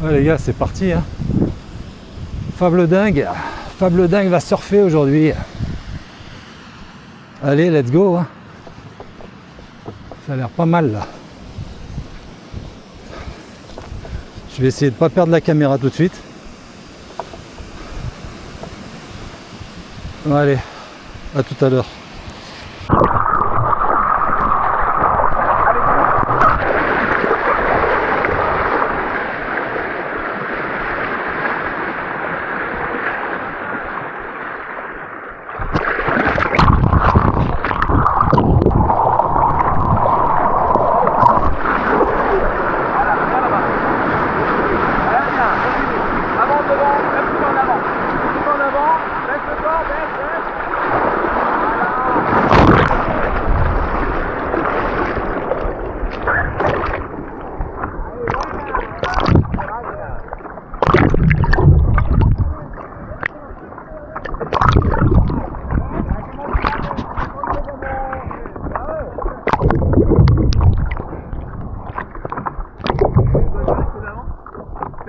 Ouais les gars, c'est parti hein. Fable dingue va surfer aujourd'hui. Allez, let's go hein. Ça a l'air pas mal là. Je vais essayer de pas perdre la caméra tout de suite. Bon, allez, à tout à l'heure.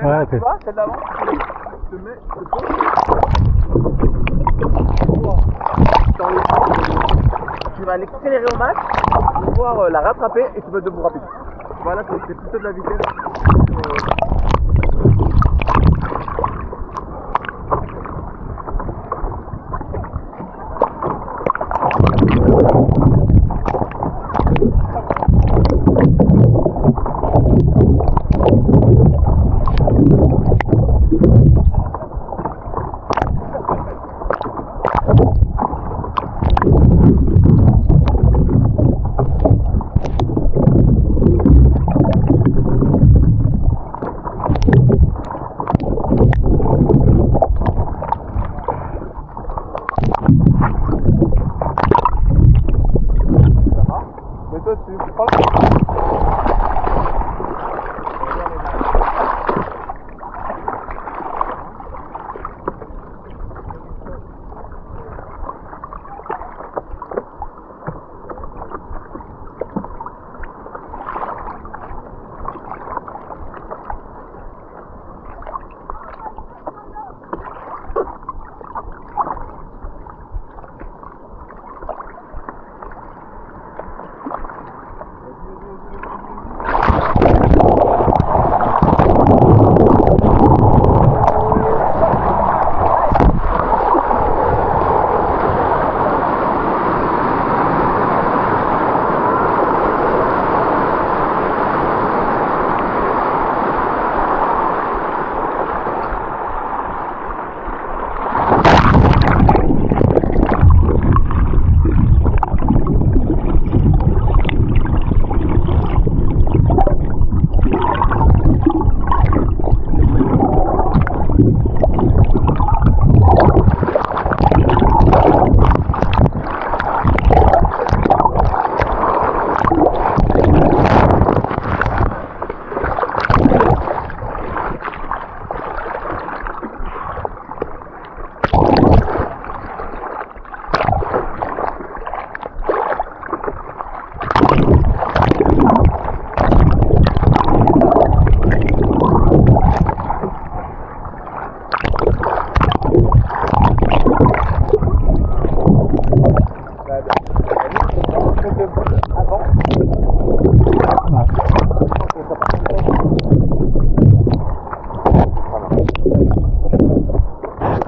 Ouais, tu vois, celle d'avant, tu te mets, tu vas l'accélérer au max pour pouvoir la rattraper et tu vas debout rapide. Voilà, c'est plutôt de la vitesse.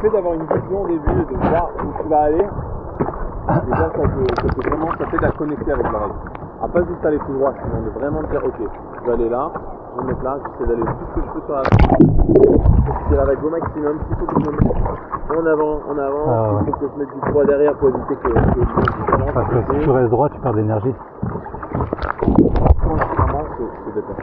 D'avoir une vision au début et de voir où tu vas aller, déjà ça fait de la connecter avec la règle. À pas juste aller tout droit, sinon de vraiment te dire ok, je vais aller là, je vais me mettre là, j'essaie d'aller le plus que je peux sur la règle. C'est la règle au maximum, s'il faut que je me mette en avant, il faut que je mette du poids derrière pour éviter que parce que si tu restes droit, tu perds de l'énergie. Vraiment, c'est dépassé.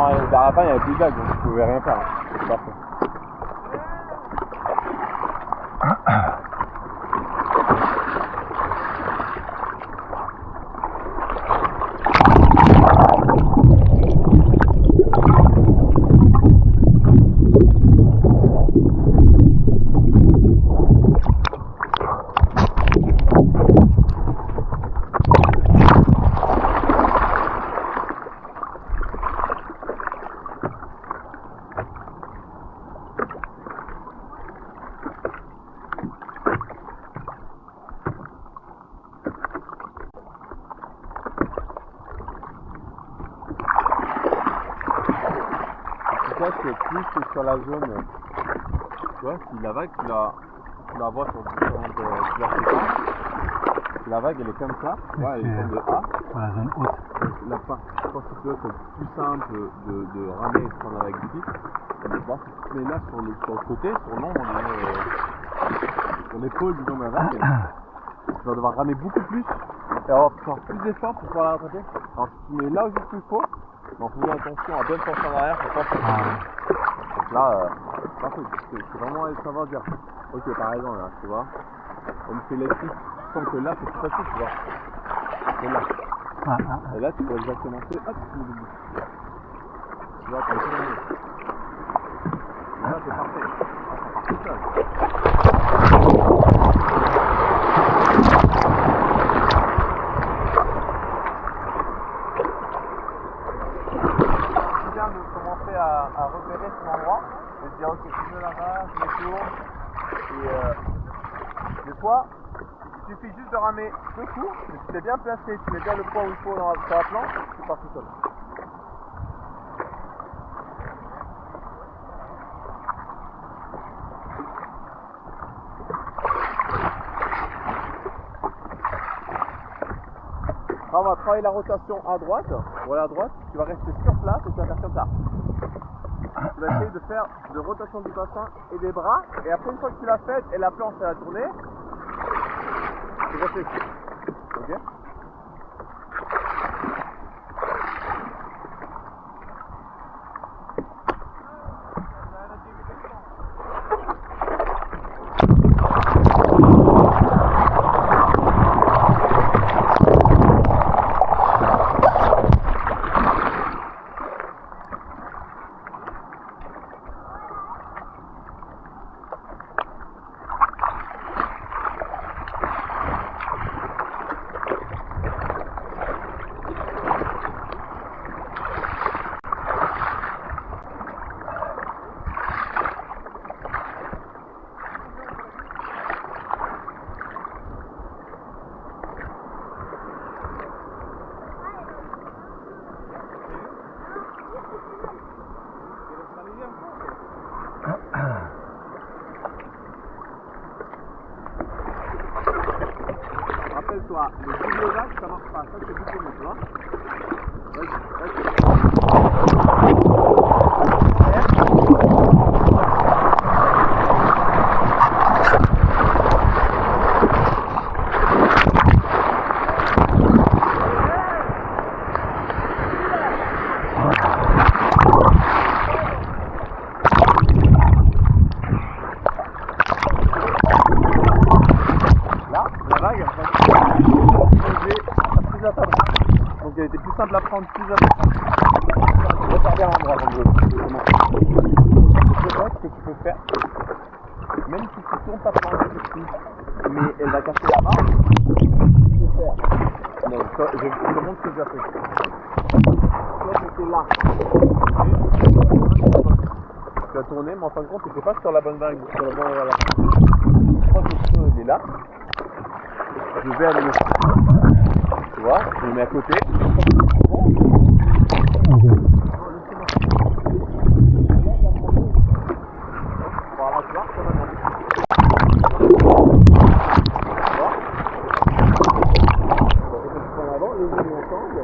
Non, vers la fin, il n'y avait plus de vagues, donc je pouvais rien faire. C'est parfait. Plus sur la zone, tu vois, si la vague tu la vois sur différentes fréquences, la vague elle est comme ça, ouais, elle est de A. Sur la zone haute. Donc la partie c'est plus simple de ramer et de prendre la vague ici. Si tu mets là sur le côté, sur l'ombre, sur l'épaule disons de la vague, tu vas devoir ramer beaucoup plus et avoir plus d'efforts pour pouvoir la rattraper. Alors si tu mets là juste qu'il faut, en faisant attention à bien te pencher en arrière pour pas donc là, c'est vraiment aller savoir dire, ok par exemple là, tu vois, on me fait l'électrique, tu sens que là c'est plus facile, tu vois, c'est là. Et là tu peux exactement faire, hop, tu vois, comme ça, là c'est parfait, ça part tout seul. À repérer cet endroit et se dire ok je me la main, je me tourne et des fois il suffit juste de ramer deux coups et si t'es bien placé, tu mets bien le poids où il faut sur la planche, tu pars tout seul. On va travailler la rotation à droite, voilà à droite, tu vas rester sur place et tu vas faire comme ça. Tu vas essayer de faire de rotation du bassin et des bras, et après une fois que tu l'as faite et la planche elle a tourné, tu réfléchis. Ok ? Rappelle-toi, le double vague ça marche pas, ça c'est beaucoup mieux, tu vois. Donc elle était plus simple à prendre, plus à prendre. Regarde bien l'endroit dans le jeu. C'est vrai que tu peux faire, même si tu tournes ta planche ici, mais elle va casser la barre, tu peux faire. Donc je te montre ce que j'ai fait. Toi tu étais là. Tu as tourné, mais en fin de compte tu n'étais pas sur la bonne vague, sur la bonne vague. Je crois que le feu il est là. Je vais aller le faire. Tu vois, je le mets à côté. Voilà, tu vois, ça va bien. Tu vois, en avant, les yeux ensemble.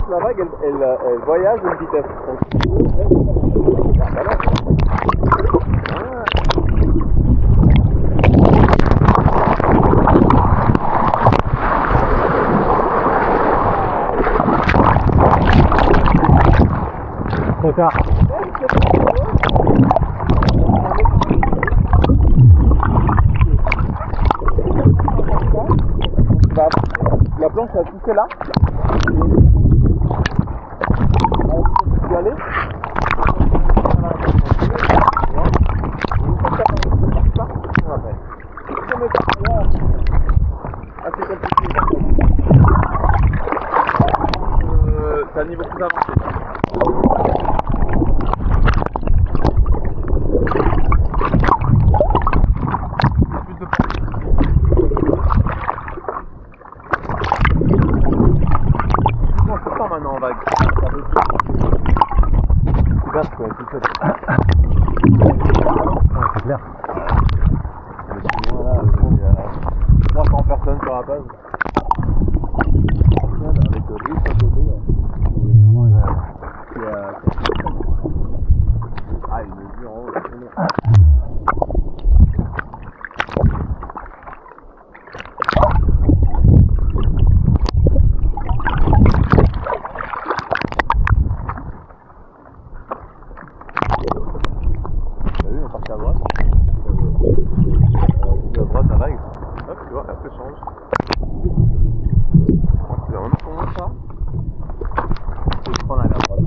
La vague, elle voyage à une vitesse. Trop tard. La planche a poussé là. Tu peux aller. Assez compliqué. C'est un niveau plus avancé. Maintenant en vague. C'est vaste quoi, tout seul. Ouais, c'est clair. Là, il y a 300 personnes sur la base. Avec le riz à côté. Vraiment, Ah, il mesure en haut. T'as vu, on part à droite. À droite, la vague. Hop, tu vois, après change. Tu vas vraiment tourner ça. Et tu prends la droite.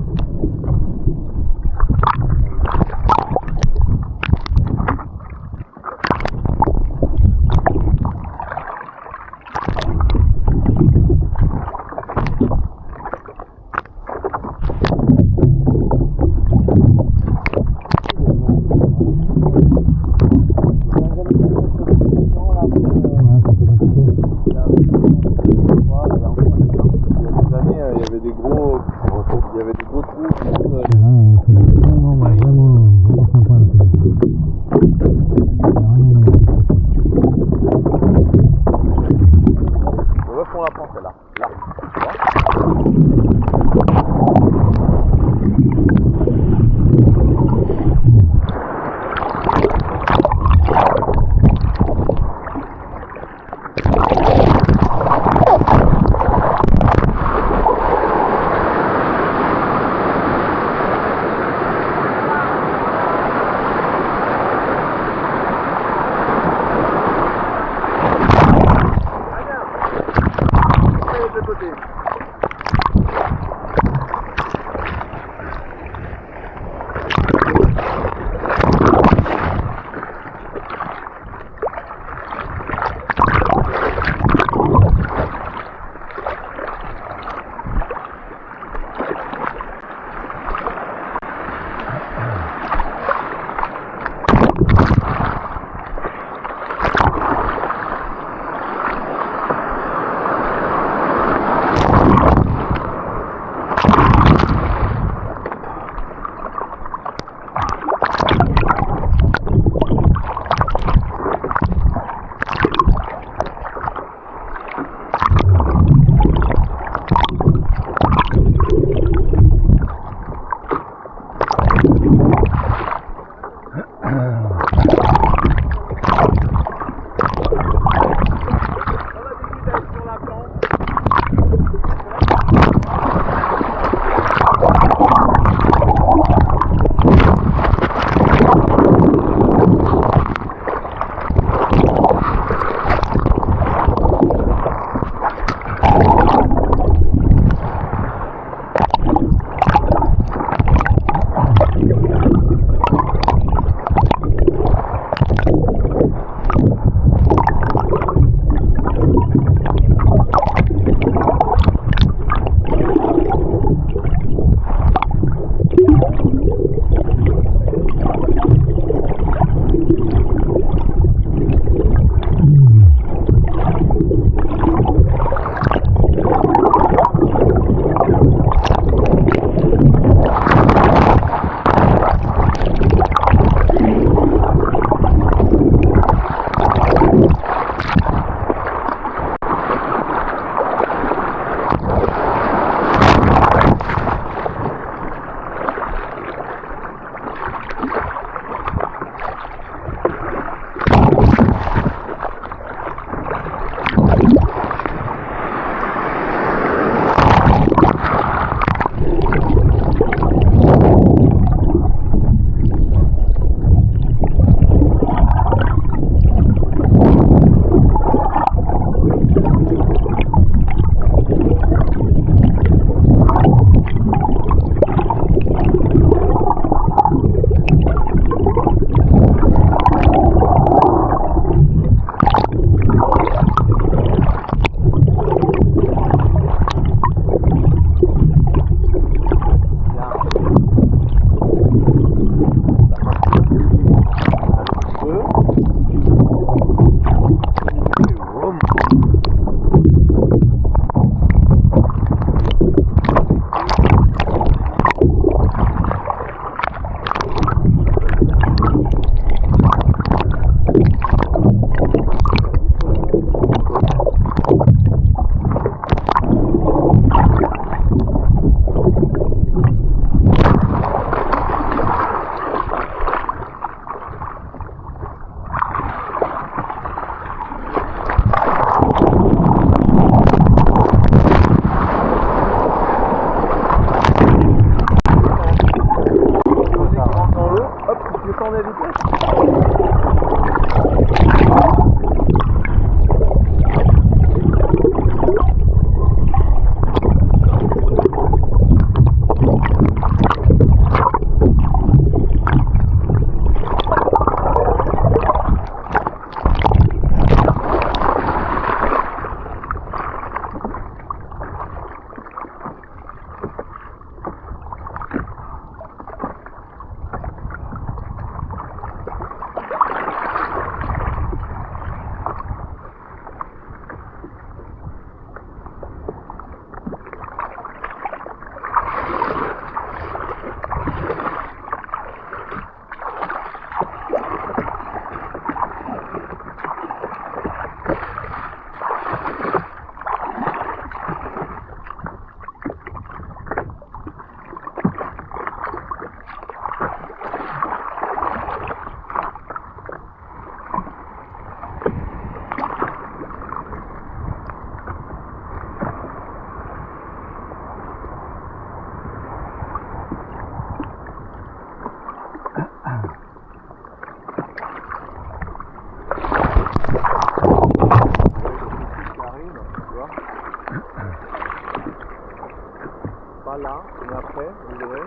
après, vous l'aurez.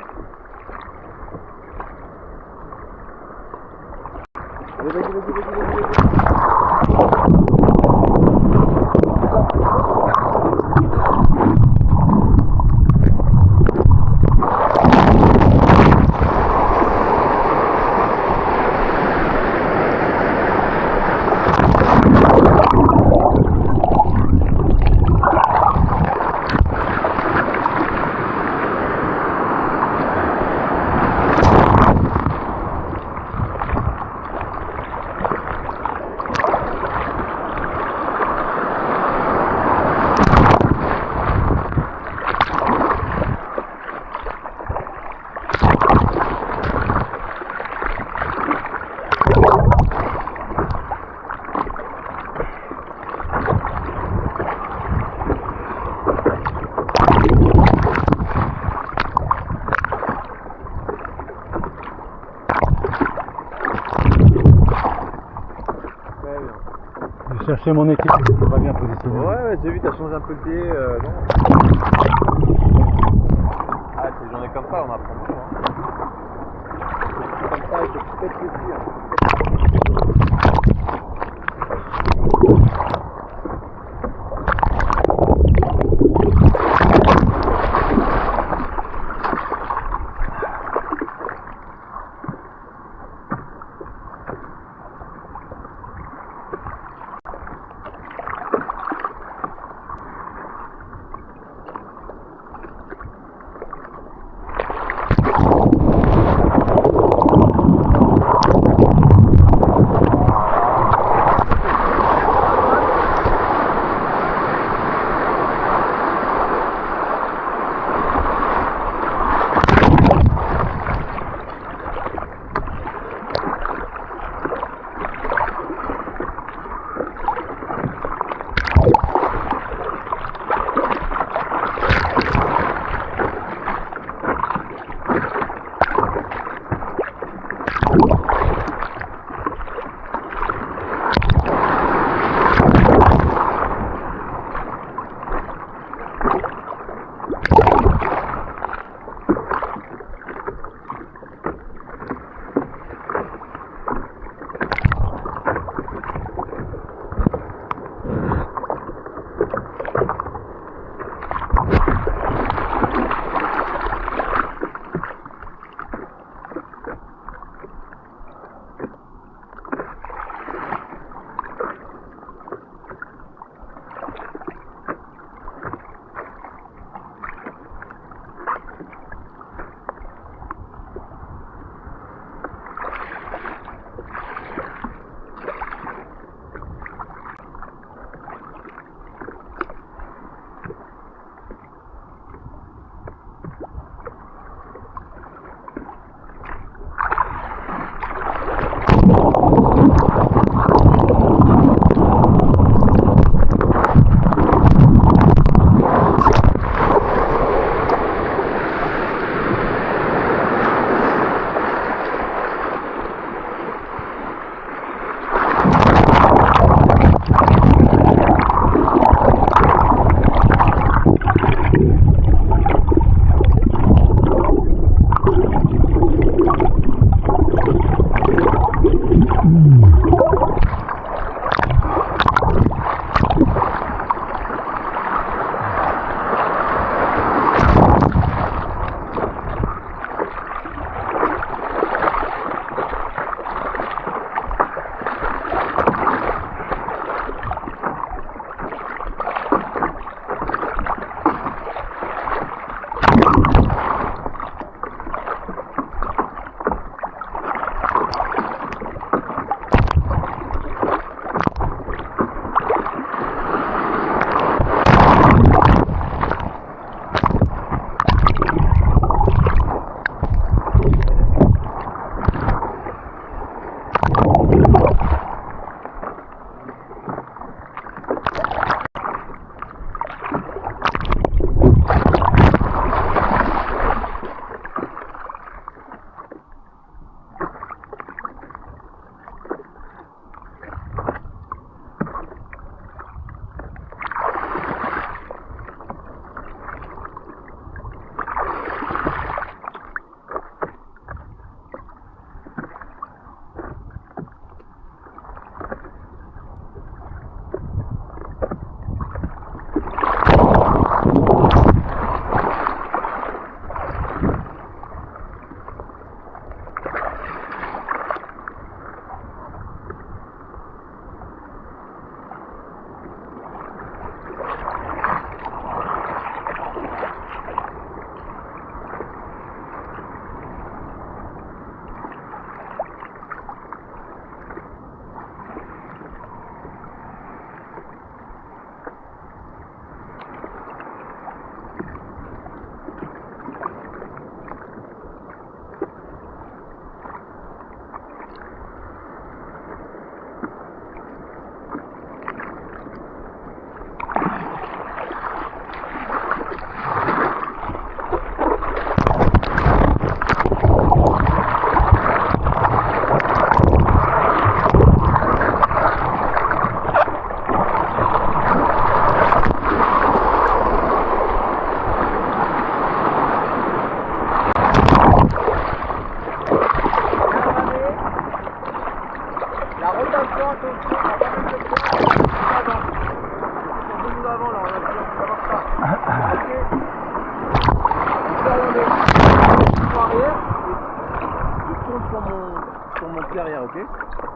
Allez, vas-y. Je cherchais mon équipe, c'est pas bien positionné. Ouais, j'ai vu, t'as changé un peu le pied. Non. Ah, c'est des journées comme ça, on apprend beaucoup. Hein. Comme ça, je peux peut-être le dire.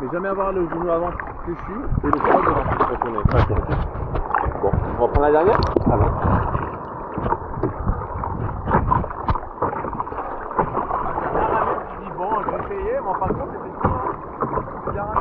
mais jamais avoir le genou avant fléchi et le sol devant pour tourner. Ok. Bon, on va prendre la dernière. Ah bon. Tu dis bon, je vais essayer, mais en fin de compte, c'était tout. Bien ramé.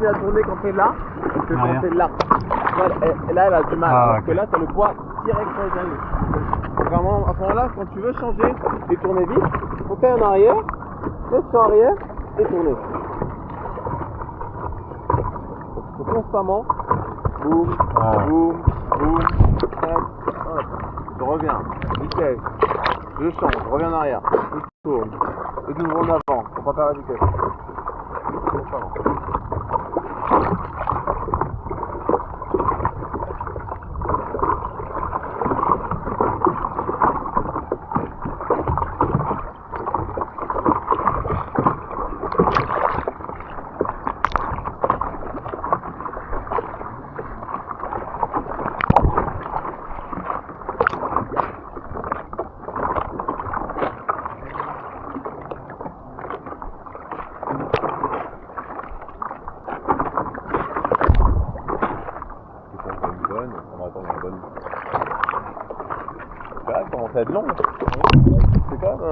À tourner quand t'es là, que quand t'es là. Et là, elle a du mal. Parce que là, t'as le poids direct sur les genoux. Vraiment, à ce moment-là, quand tu veux changer et tourner vite, faut faire en arrière, mettre sur arrière et tourner. Faut constamment, boum, boum, boum, tac, hop, je reviens, vitesse, je change, je reviens en arrière, je tourne, et de nouveau en avant, faut pas faire la vitesse. Constamment. Ça va être long. C'est quand même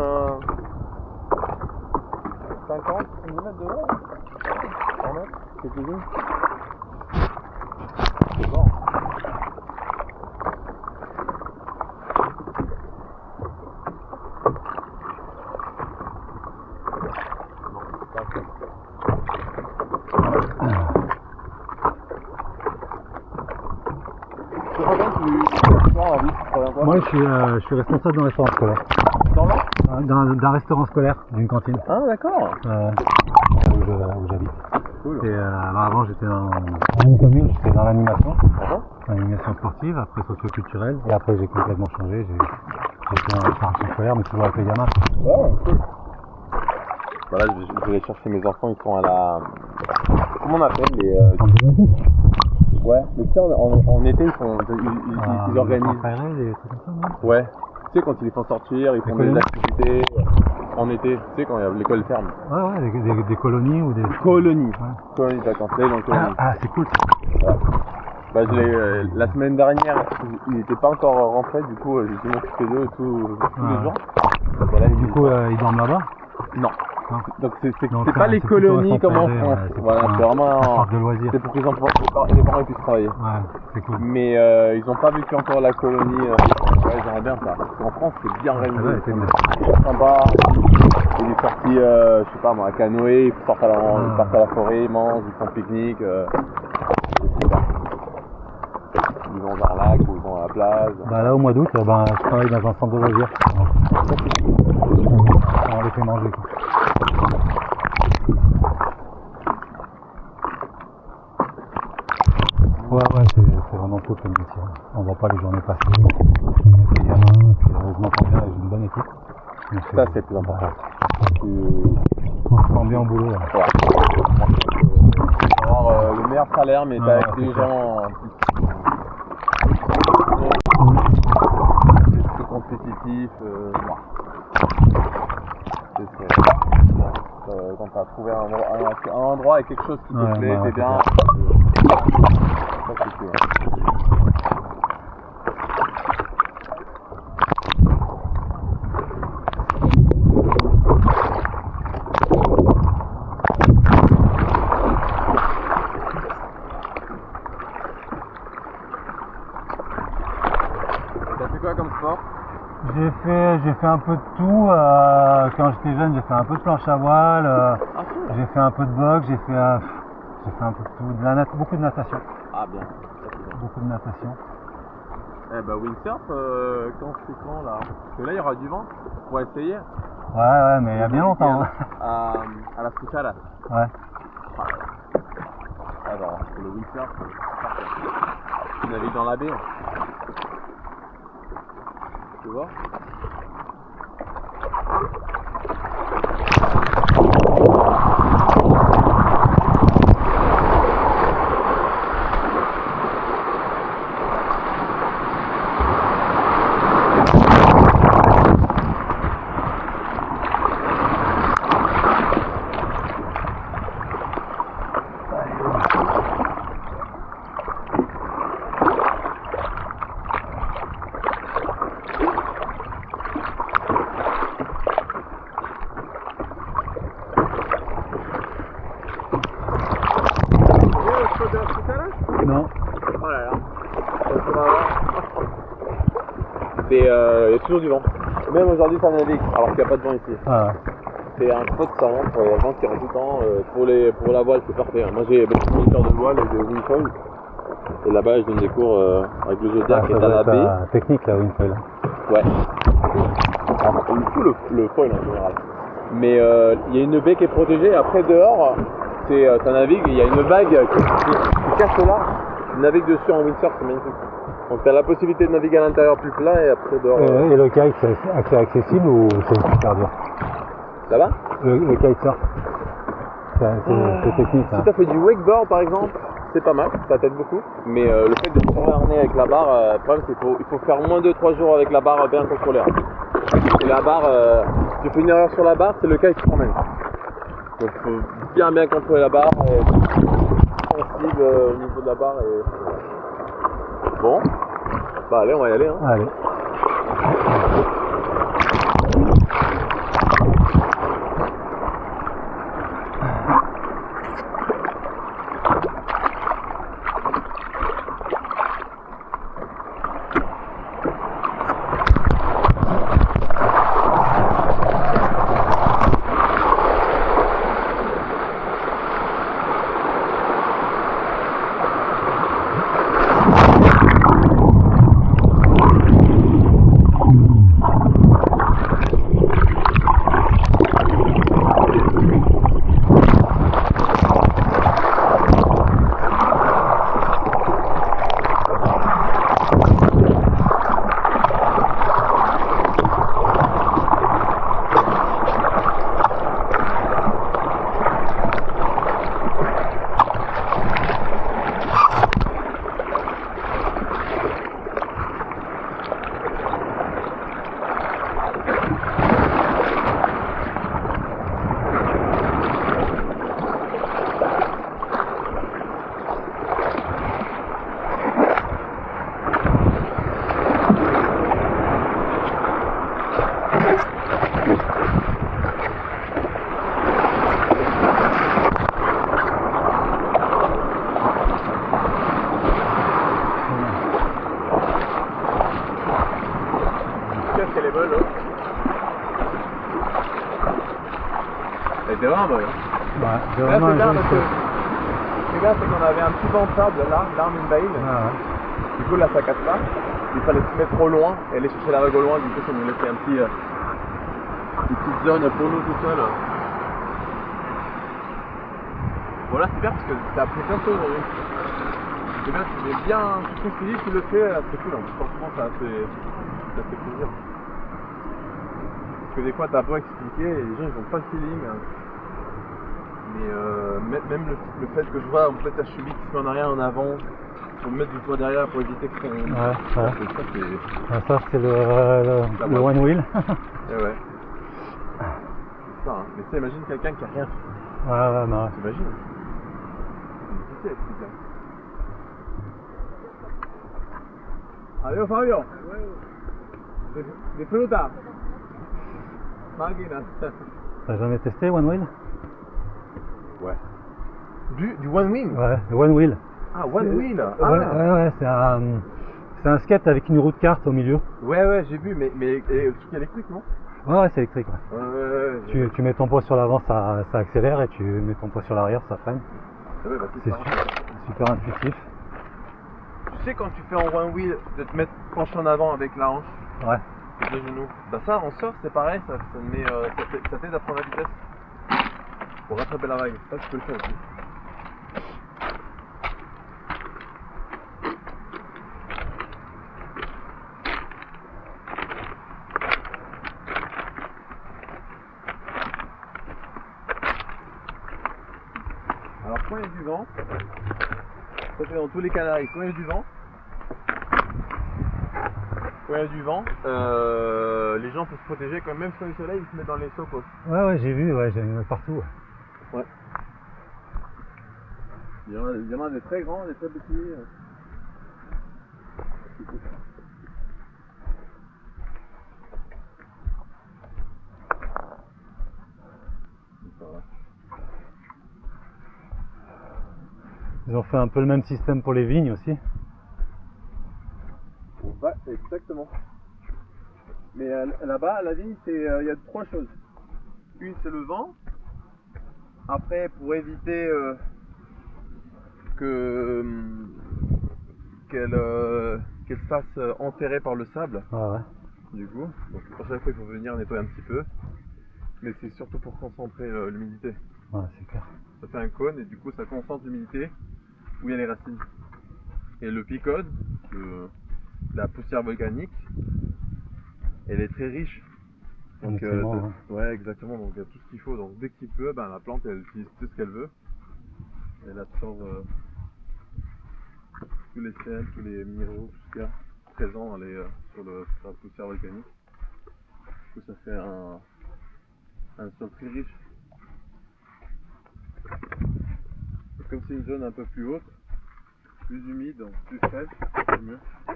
50 cm de long. 100 mètres, c'est plus long. C'est bon. Moi, je suis responsable d'un restaurant scolaire. D'un restaurant scolaire, d'une cantine. Ah, d'accord. Où j'habite. Cool. Alors avant, j'étais dans une commune, j'étais dans l'animation. L'animation sportive, après socio-culturelle. Et après, j'ai complètement changé. J'étais dans la restauration scolaire, mais toujours avec les gamins. Ouais, cool. Voilà, je vais chercher mes enfants, ils sont à la... Comment on appelle les... Ouais, mais tu sais, en été, ils organisent. Des trucs comme ça, non? Ouais. Tu sais, quand ils les font sortir, ils font des activités. En été, tu sais, quand l'école ferme. Ouais, des colonies ou des... Colonies. Ouais. Colonies de vacances, là, dans colonies. Ah, c'est cool ça. Ouais. Bah, la semaine dernière, il n'était pas encore rentré, du coup, j'ai dû m'occuper d'eux tous les jours. Voilà, du coup, ils dorment là-bas? Non. Non. Donc c'est pas les colonies comme en France. Voilà, c'est vraiment un parc de loisirs. C'est pour que les parents puissent travailler. Ouais, c'est cool. Mais ils n'ont pas vécu encore la colonie. Ouais, j'aimerais bien ça. Parce qu'en France, c'est bien réalisé. C'est sympa. Il est sorti, je sais pas moi, à canoë, ils partent à la forêt, ils mangent, ils font pique-nique. C'est super. ils vont vers le lac ou ils vont à la plage. Bah là au mois d'août, je travaille dans un centre de loisirs. On les fait manger quoi. Ouais, c'est vraiment cool comme métier. On voit pas les journées passer. Les gamins, puis je m'entends bien, j'ai une bonne équipe. Donc, Ça c'est le plus important. On se sent bien au boulot. Là. Ouais. Avoir le meilleur salaire, mais t'es avec des gens plus compétitifs. Quand t'as trouvé un endroit et quelque chose qui te plaît, t'es bien. Ça c'est cool. T'as fait quoi comme sport? J'ai fait un peu de tout. Quand j'étais jeune, j'ai fait un peu de planche à voile. J'ai fait un peu de boxe. J'ai fait un peu de tout. Beaucoup de natation. Ah bien. Beaucoup de natation. Eh bah windsurf, quand là? Parce que là il y aura du vent. Pour essayer. Ouais, mais il y a bien longtemps. Hein. À la Scucciara. Ouais. Alors, pour le windsurf, tu navigues dans la baie. Tu vois? Non. Oh là là. Il y a toujours du vent. Même aujourd'hui ça navigue, alors qu'il n'y a pas de vent ici. Ah ouais. C'est un spot savant pour les gens qui rentrent tout le temps. Pour la voile c'est parfait. Moi j'ai beaucoup de moniteurs de voile et de windfoil. Et là-bas je donne des cours avec le Zodiac et dans la baie. Technique la windfoil. Ouais. Alors, tout le foil en général. Mais il y a une baie qui est protégée et après dehors, ça navigue, il y a une vague qui casse le large. Tu navigues dessus en windsurf, c'est magnifique. Donc tu as la possibilité de naviguer à l'intérieur plus plat et après dehors. Et le kite, c'est accessible ou c'est super dur? Ça va? Le kitesurf, c'est technique. Si tu as fait du wakeboard par exemple, c'est pas mal, ça t'aide beaucoup. Mais le fait de se harnais avec la barre, le problème c'est qu'il faut faire moins de 3 jours avec la barre bien contrôlée. Et la barre, si tu fais une erreur sur la barre, c'est le kite qui t'emmène. Donc il faut bien contrôler la barre, sensible au niveau de la barre. Bon, bah allez, on va y aller. Hein. Allez. qu'elle est bonne, hein. Elle était vraiment bonne. Ouais, Là, c'est bien parce que c'est qu'on avait un petit banc de sable là, l'arme une baille. Ah ouais. coup là ça casse pas. Il fallait se mettre au loin et aller chercher la vague au loin, du coup ça nous laissait une petite zone pour nous tout seuls. Voilà, c'est bien parce que t'as appris plein de choses aujourd'hui. C'est bien, tu fais bien tout ce que tu dis, tu le fais, c'est cool. Franchement ça fait plaisir. Parce que des fois t'as beau expliquer et les gens ils ont pas le feeling. Mais même le fait que je vois en fait la cheville qui se met en arrière en avant pour me mettre du poids derrière pour éviter que son... Ça c'est le one wheel. Et ouais. C'est ça, hein. Mais ça imagine quelqu'un qui a rien fait. Ouais, non. T'imagines? C'est difficile à expliquer. Adiós Fabio. Disfruta. Máquina. T'as jamais testé one wheel? Ouais. Du one wheel? Ouais, le one wheel. Ah, one wheel. Ouais, c'est un skate avec une roue de kart au milieu. Ouais, j'ai vu, mais le truc électrique, non? Ouais, c'est électrique. Ouais. Tu mets ton poids sur l'avant, ça accélère, et tu mets ton poids sur l'arrière, ça freine. Ouais, bah, c'est super intuitif. Tu sais quand tu fais en one wheel de te mettre penché en avant avec la hanche, ouais, les deux genoux, bah ça en surf c'est pareil, ça t'aide à prendre la vitesse pour rattraper la vague. Ça tu peux le faire aussi. Alors quand il y a du vent, ça c'est dans tous les Canaries, quand il y a du vent, les gens peuvent se protéger quand même sur le soleil, ils se mettent dans les socos. Ouais, j'ai vu, j'en ai partout. Ouais. Il y en a des très grands, des très petits. Ils ont fait un peu le même système pour les vignes aussi. Ouais, exactement. Mais là-bas, la vigne, il y a trois choses. Une, c'est le vent. Après, pour éviter qu'elle se fasse enterrer par le sable. Ouais. Du coup, donc à chaque fois, il faut venir nettoyer un petit peu. Mais c'est surtout pour concentrer l'humidité. Ouais, c'est clair. Ça fait un cône et du coup, ça concentre l'humidité où il y a les racines. Et le picode, la poussière volcanique, elle est très riche. Donc, ouais, exactement. Donc, il y a tout ce qu'il faut. Donc, dès qu'il pleut, la plante, elle utilise tout ce qu'elle veut. Elle absorbe tous les sels, tous les minéraux, tout ce qu'il y a présent sur la poussière volcanique. Du coup, ça fait un sol très riche. Et comme c'est une zone un peu plus haute, plus humide, plus fraîche, c'est mieux. Et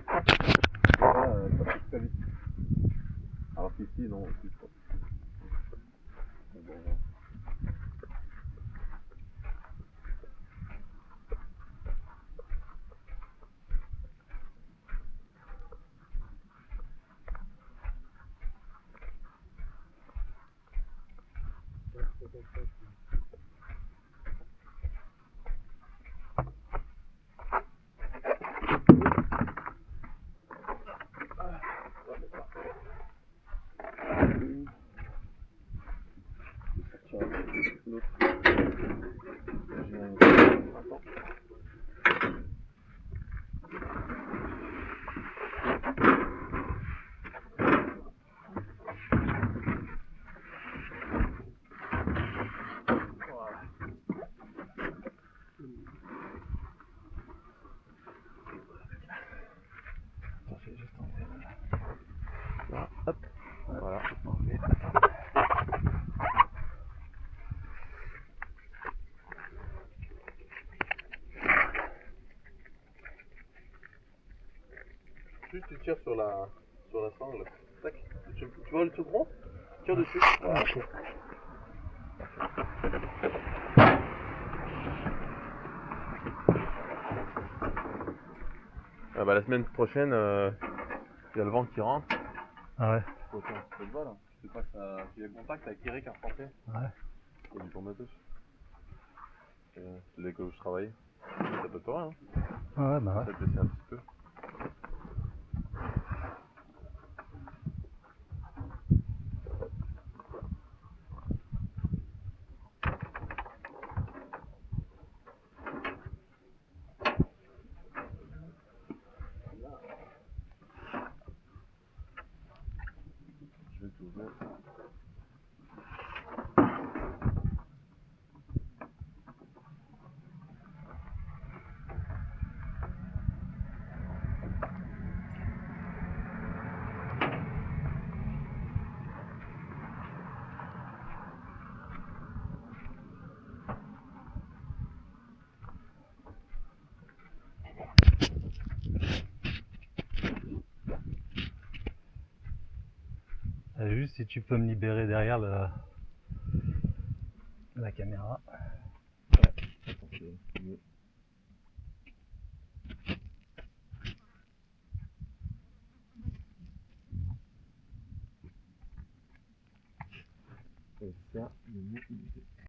là, ça pousse très vite. Alors qu'ici, non, plus trop. Là, hop, voilà. Juste tu tires sur la sangle. Tac. Tu vois le tout rond? Tire dessus. Voilà. La semaine prochaine, il y a le vent qui rentre. Ah ouais. Faut faire un petit peu de vol. Hein. Je sais pas si y a contact avec Eric à français. Ouais. Il y a du tourne-touche. C'est l'école où je travaille. Ça peut te voir, hein. Ouais. Peut-être laisser un petit peu. du tout. Non. Juste si tu peux me libérer derrière la caméra. Et ça, le mot il était.